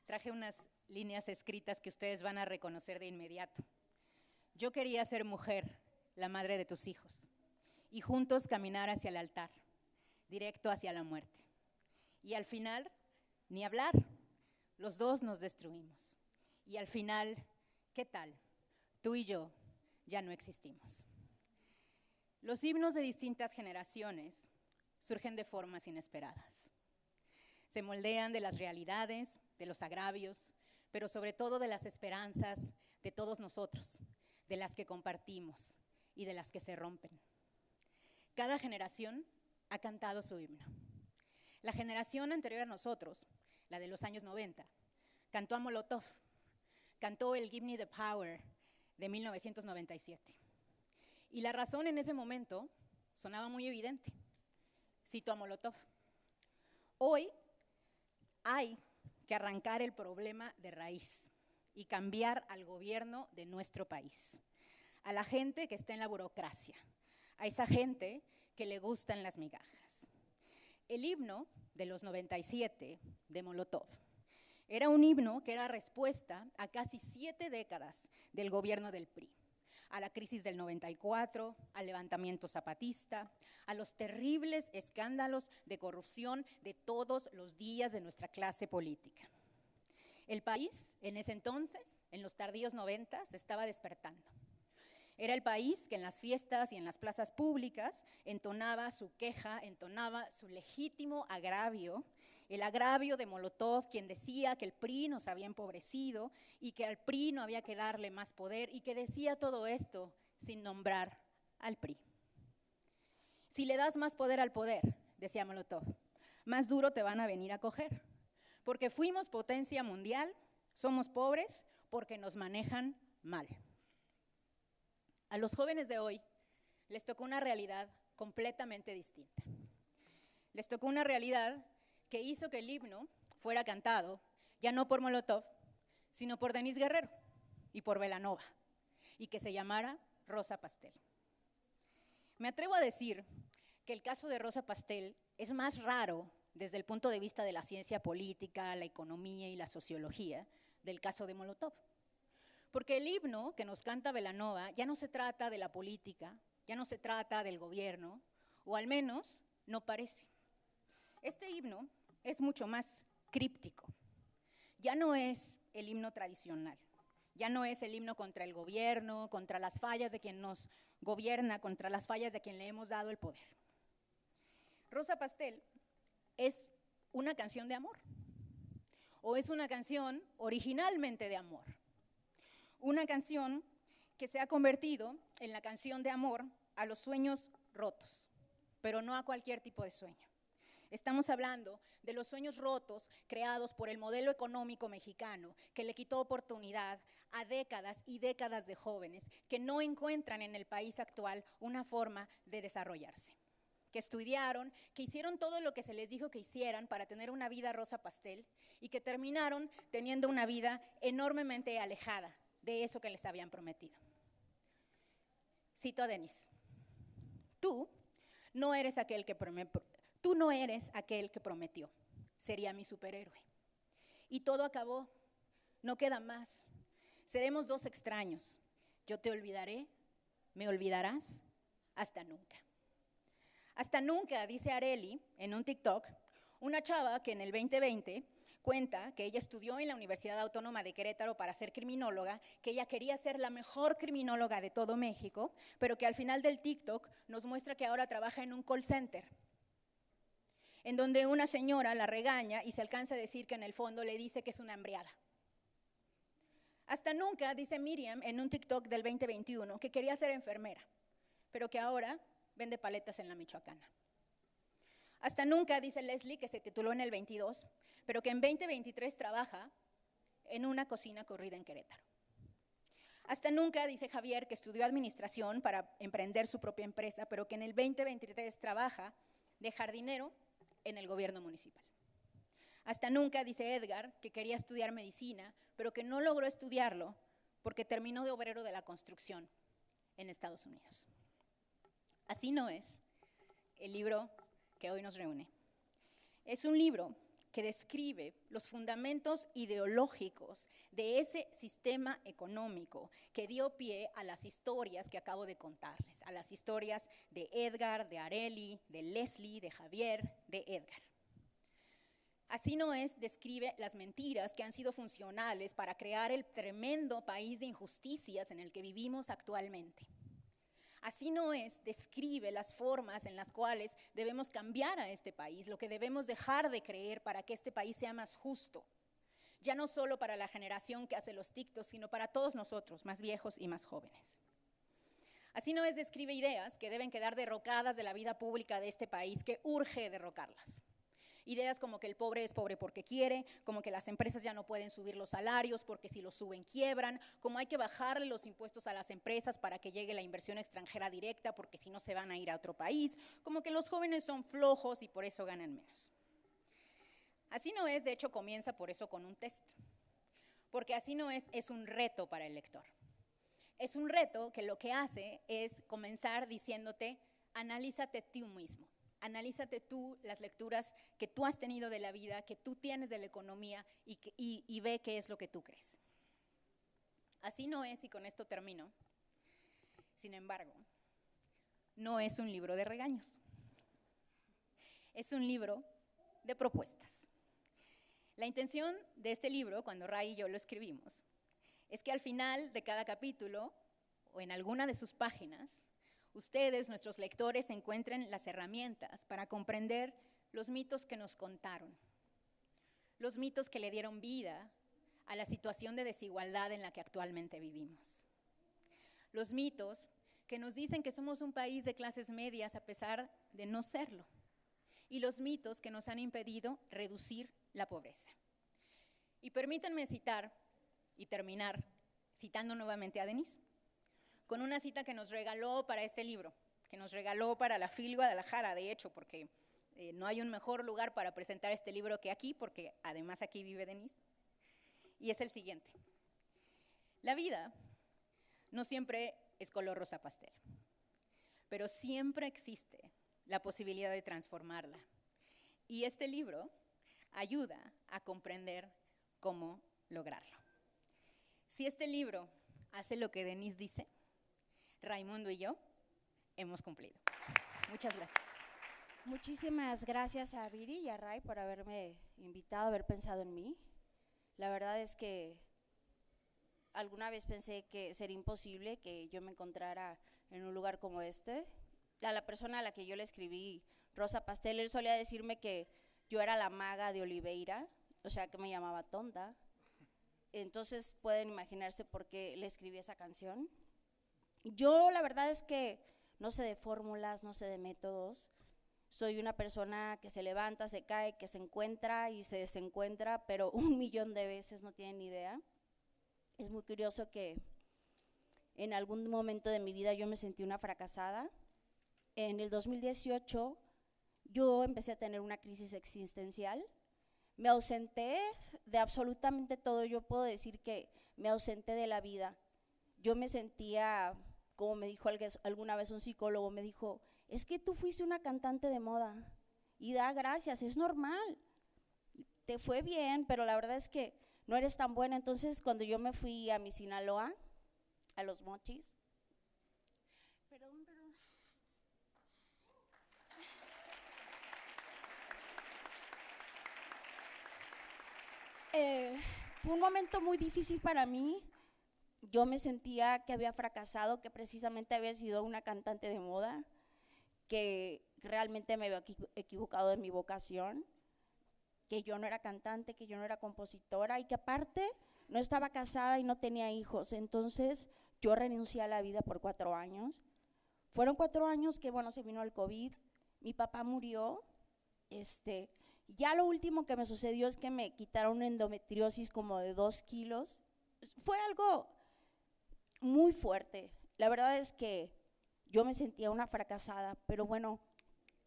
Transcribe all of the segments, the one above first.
traje unas líneas escritas que ustedes van a reconocer de inmediato. Yo quería ser mujer, la madre de tus hijos, y juntos caminar hacia el altar, directo hacia la muerte. Y al final, ni hablar, los dos nos destruimos. Y al final, ¿qué tal? Tú y yo ya no existimos. Los himnos de distintas generaciones surgen de formas inesperadas. Se moldean de las realidades, de los agravios, pero sobre todo de las esperanzas de todos nosotros, de las que compartimos y de las que se rompen. Cada generación ha cantado su himno. La generación anterior a nosotros, la de los años 90, cantó a Molotov, cantó el Give Me the Power de 1997. Y la razón en ese momento sonaba muy evidente. Cito a Molotov. Hoy hay que arrancar el problema de raíz y cambiar al gobierno de nuestro país, a la gente que está en la burocracia, a esa gente que le gustan las migajas. El himno de los 97 de Molotov era un himno que era respuesta a casi 7 décadas del gobierno del PRI, a la crisis del 94, al levantamiento zapatista, a los terribles escándalos de corrupción de todos los días de nuestra clase política. El país, en ese entonces, en los tardíos 90, se estaba despertando. Era el país que en las fiestas y en las plazas públicas entonaba su queja, entonaba su legítimo agravio, el agravio de Molotov, quien decía que el PRI nos había empobrecido y que al PRI no había que darle más poder, y que decía todo esto sin nombrar al PRI. Si le das más poder al poder, decía Molotov, más duro te van a venir a coger, porque fuimos potencia mundial, somos pobres porque nos manejan mal. A los jóvenes de hoy les tocó una realidad completamente distinta. Les tocó una realidad que hizo que el himno fuera cantado, ya no por Molotov, sino por Denise Guerrero y por Belanova, y que se llamara Rosa Pastel. Me atrevo a decir que el caso de Rosa Pastel es más raro desde el punto de vista de la ciencia política, la economía y la sociología del caso de Molotov. Porque el himno que nos canta Belanova ya no se trata de la política, ya no se trata del gobierno, o al menos no parece. Este himno es mucho más críptico. Ya no es el himno tradicional, ya no es el himno contra el gobierno, contra las fallas de quien nos gobierna, contra las fallas de quien le hemos dado el poder. Rosa Pastel es una canción de amor, o es una canción originalmente de amor. Una canción que se ha convertido en la canción de amor a los sueños rotos, pero no a cualquier tipo de sueño. Estamos hablando de los sueños rotos creados por el modelo económico mexicano que le quitó oportunidad a décadas y décadas de jóvenes que no encuentran en el país actual una forma de desarrollarse, que estudiaron, que hicieron todo lo que se les dijo que hicieran para tener una vida rosa pastel y que terminaron teniendo una vida enormemente alejada de eso que les habían prometido. Cito a Denise: tú no eres aquel que prometió, sería mi superhéroe. Y todo acabó, no queda más. Seremos dos extraños. Yo te olvidaré, me olvidarás, hasta nunca. Hasta nunca, dice Arely en un TikTok, una chava que en el 2020 cuenta que ella estudió en la Universidad Autónoma de Querétaro para ser criminóloga, que ella quería ser la mejor criminóloga de todo México, pero que al final del TikTok nos muestra que ahora trabaja en un call center, en donde una señora la regaña y se alcanza a decir que en el fondo le dice que es una hambreada. Hasta nunca, dice Miriam en un TikTok del 2021, que quería ser enfermera, pero que ahora vende paletas en la Michoacana. Hasta nunca, dice Leslie, que se tituló en el 22, pero que en 2023 trabaja en una cocina corrida en Querétaro. Hasta nunca, dice Javier, que estudió administración para emprender su propia empresa, pero que en el 2023 trabaja de jardinero en el gobierno municipal. Hasta nunca, dice Edgar, que quería estudiar medicina, pero que no logró estudiarlo porque terminó de obrero de la construcción en Estados Unidos. Así no es el libro que hoy nos reúne. Es un libro que describe los fundamentos ideológicos de ese sistema económico que dio pie a las historias que acabo de contarles, a las historias de Edgar, de Areli, de Leslie, de Javier, de Edgar. Así no es, describe las mentiras que han sido funcionales para crear el tremendo país de injusticias en el que vivimos actualmente. Así no es, describe las formas en las cuales debemos cambiar a este país, lo que debemos dejar de creer para que este país sea más justo. Ya no solo para la generación que hace los TikToks, sino para todos nosotros, más viejos y más jóvenes. Así no es, describe ideas que deben quedar derrocadas de la vida pública de este país, que urge derrocarlas. Ideas como que el pobre es pobre porque quiere, como que las empresas ya no pueden subir los salarios porque si los suben quiebran, como hay que bajarle los impuestos a las empresas para que llegue la inversión extranjera directa porque si no se van a ir a otro país, como que los jóvenes son flojos y por eso ganan menos. Así no es, de hecho comienza por eso con un test, porque así no es un reto para el lector. Es un reto que lo que hace es comenzar diciéndote, analízate tú mismo. Analízate tú las lecturas que tú has tenido de la vida, que tú tienes de la economía y ve qué es lo que tú crees. Así no es, y con esto termino, sin embargo, no es un libro de regaños. Es un libro de propuestas. La intención de este libro, cuando Ray y yo lo escribimos, es que al final de cada capítulo, o en alguna de sus páginas, ustedes, nuestros lectores, encuentren las herramientas para comprender los mitos que nos contaron, los mitos que le dieron vida a la situación de desigualdad en la que actualmente vivimos. Los mitos que nos dicen que somos un país de clases medias a pesar de no serlo. Y los mitos que nos han impedido reducir la pobreza. Y permítanme citar y terminar citando nuevamente a Denise, con una cita que nos regaló para este libro, que nos regaló para la FIL Guadalajara, de hecho, porque no hay un mejor lugar para presentar este libro que aquí, porque además aquí vive Denise, y es el siguiente. La vida no siempre es color rosa pastel, pero siempre existe la posibilidad de transformarla. Y este libro ayuda a comprender cómo lograrlo. Si este libro hace lo que Denise dice, Raimundo y yo hemos cumplido. Muchas gracias. Muchísimas gracias a Viri y a Ray por haberme invitado, haber pensado en mí. La verdad es que alguna vez pensé que sería imposible que yo me encontrara en un lugar como este. A la persona a la que yo le escribí Rosa Pastel, él solía decirme que yo era la maga de Oliveira, o sea que me llamaba tonta. Entonces pueden imaginarse por qué le escribí esa canción. Yo la verdad es que no sé de fórmulas, no sé de métodos. Soy una persona que se levanta, se cae, que se encuentra y se desencuentra, pero 1.000.000 de veces no tienen ni idea. Es muy curioso que en algún momento de mi vida yo me sentí una fracasada. En el 2018 yo empecé a tener una crisis existencial. Me ausenté de absolutamente todo. Yo puedo decir que me ausenté de la vida. Yo me sentía, como me dijo alguna vez un psicólogo, me dijo, es que tú fuiste una cantante de moda y da gracias, es normal, te fue bien, pero la verdad es que no eres tan buena. Entonces cuando yo me fui a mi Sinaloa, a Los Mochis, fue un momento muy difícil para mí. Yo me sentía que había fracasado, que precisamente había sido una cantante de moda, que realmente me había equivocado de mi vocación, que yo no era cantante, que yo no era compositora y que aparte no estaba casada y no tenía hijos. Entonces yo renuncié a la vida por 4 años. Fueron 4 años que, bueno, se vino el COVID, mi papá murió, ya lo último que me sucedió es que me quitaron una endometriosis como de 2 kilos. Fue algo muy fuerte. La verdad es que yo me sentía una fracasada, pero bueno,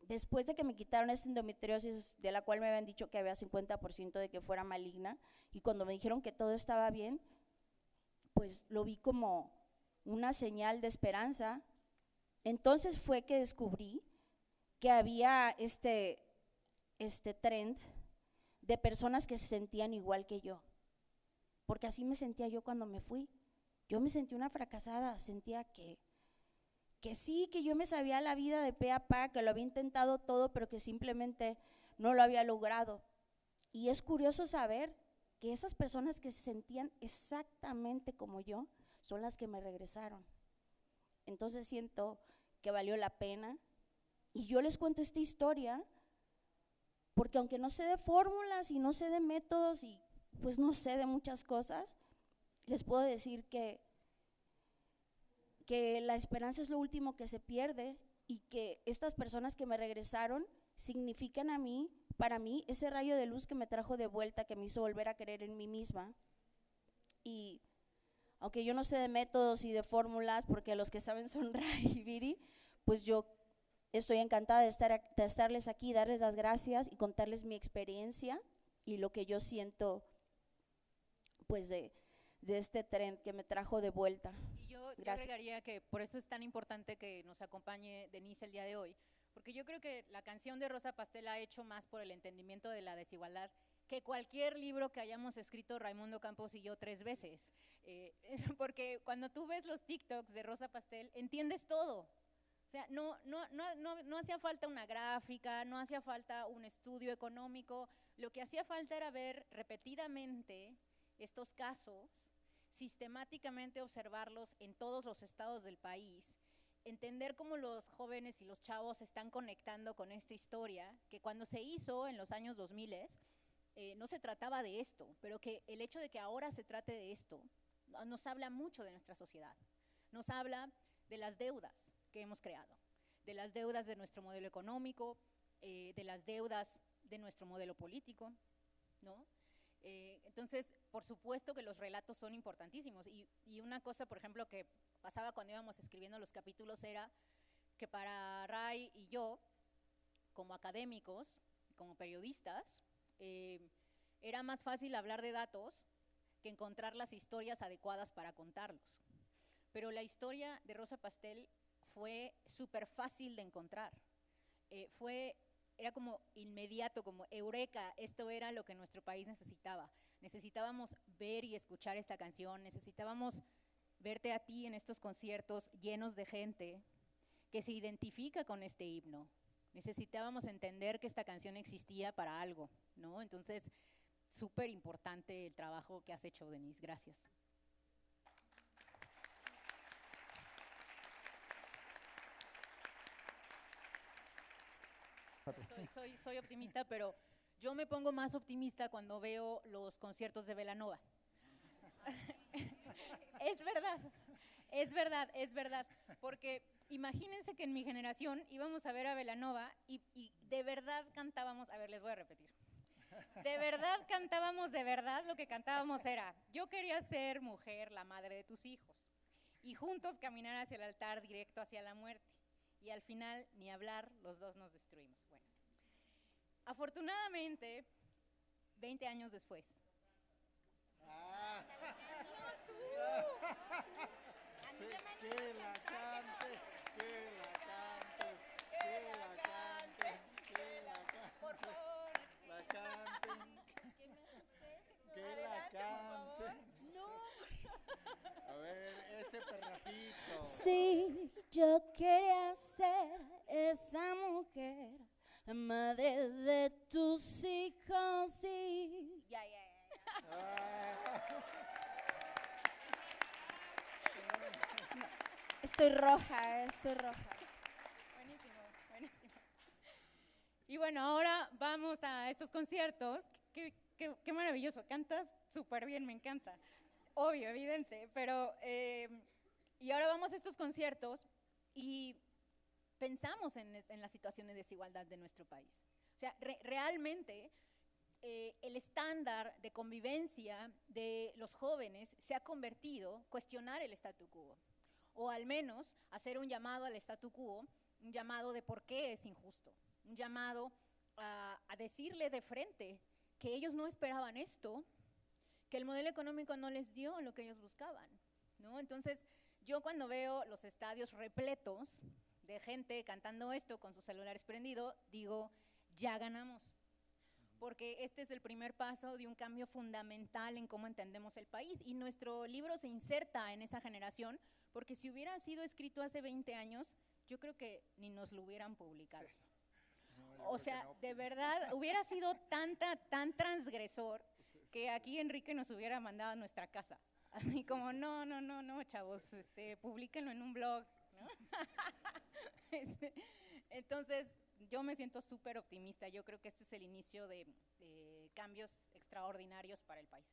después de que me quitaron esta endometriosis, de la cual me habían dicho que había 50% de que fuera maligna, y cuando me dijeron que todo estaba bien, pues lo vi como una señal de esperanza. Entonces fue que descubrí que había este trend de personas que se sentían igual que yo, porque así me sentía yo cuando me fui. Yo me sentí una fracasada, sentía que sí, que yo me sabía la vida de pe a pa, que lo había intentado todo, pero que simplemente no lo había logrado. Y es curioso saber que esas personas que se sentían exactamente como yo son las que me regresaron. Entonces siento que valió la pena. Y yo les cuento esta historia porque aunque no sé de fórmulas y no sé de métodos y pues no sé de muchas cosas, les puedo decir que la esperanza es lo último que se pierde y que estas personas que me regresaron significan para mí, ese rayo de luz que me trajo de vuelta, que me hizo volver a creer en mí misma. Y aunque yo no sé de métodos y de fórmulas, porque los que saben son Ray y Viri, pues yo estoy encantada de estarles aquí, darles las gracias y contarles mi experiencia y lo que yo siento pues de este tren que me trajo de vuelta. Y yo agregaría que por eso es tan importante que nos acompañe Denise el día de hoy, porque yo creo que la canción de Rosa Pastel ha hecho más por el entendimiento de la desigualdad que cualquier libro que hayamos escrito Raimundo Campos y yo 3 veces, porque cuando tú ves los TikToks de Rosa Pastel, entiendes todo. O sea, no hacía falta una gráfica, no hacía falta un estudio económico, lo que hacía falta era ver repetidamente estos casos, sistemáticamente observarlos en todos los estados del país, entender cómo los jóvenes y los chavos están conectando con esta historia, que cuando se hizo en los años 2000 no se trataba de esto, pero que el hecho de que ahora se trate de esto nos habla mucho de nuestra sociedad, nos habla de las deudas que hemos creado, de las deudas de nuestro modelo económico, de las deudas de nuestro modelo político, ¿no? Entonces, por supuesto que los relatos son importantísimos y una cosa, por ejemplo, que pasaba cuando íbamos escribiendo los capítulos era que para Ray y yo, como académicos, como periodistas, era más fácil hablar de datos que encontrar las historias adecuadas para contarlos. Pero la historia de Rosa Pastel fue súper fácil de encontrar, era como inmediato, como eureka, esto era lo que nuestro país necesitaba. Necesitábamos ver y escuchar esta canción, necesitábamos verte a ti en estos conciertos llenos de gente que se identifica con este himno. Necesitábamos entender que esta canción existía para algo, ¿no? Entonces, súper importante el trabajo que has hecho, Denise. Gracias. Soy optimista, pero yo me pongo más optimista cuando veo los conciertos de Belanova. Es verdad, porque imagínense que en mi generación íbamos a ver a Belanova y de verdad cantábamos, a ver, les voy a repetir, de verdad cantábamos, de verdad lo que cantábamos era, yo quería ser mujer, la madre de tus hijos, y juntos caminar hacia el altar directo hacia la muerte, y al final, ni hablar, los dos nos destruimos. Bueno, afortunadamente, 20 años después. ¡No, tú! A mí me mandan Que la cante, que la cante, que la cante, que la cante, por favor. la canten, ¿Qué me haces esto? que la Adelante, por cante. No. A ver, ese perrafito. Sí, yo quería ser esa mujer, la madre de tus hijos, sí. Ya. Ah, Estoy roja, estoy roja. Buenísimo. Y bueno, ahora vamos a estos conciertos. Qué maravilloso, cantas súper bien, me encanta. Obvio, evidente, pero… y ahora vamos a estos conciertos y pensamos en la situación de desigualdad de nuestro país. O sea, realmente el estándar de convivencia de los jóvenes se ha convertido cuestionar el statu quo, o al menos hacer un llamado al statu quo, un llamado de por qué es injusto, un llamado a decirle de frente que ellos no esperaban esto, que el modelo económico no les dio lo que ellos buscaban, ¿no? Entonces, yo cuando veo los estadios repletos de gente cantando esto con sus celulares prendidos, digo, ya ganamos. porque este es el primer paso de un cambio fundamental en cómo entendemos el país, y nuestro libro se inserta en esa generación, porque si hubiera sido escrito hace 20 años, yo creo que ni nos lo hubieran publicado. Sí. No, yo O creo sea, que no. de verdad, hubiera sido tan transgresor que aquí Enrique nos hubiera mandado a nuestra casa. Así como, no, chavos, publíquenlo en un blog, ¿no? Entonces, yo me siento súper optimista. Yo creo que este es el inicio de cambios extraordinarios para el país.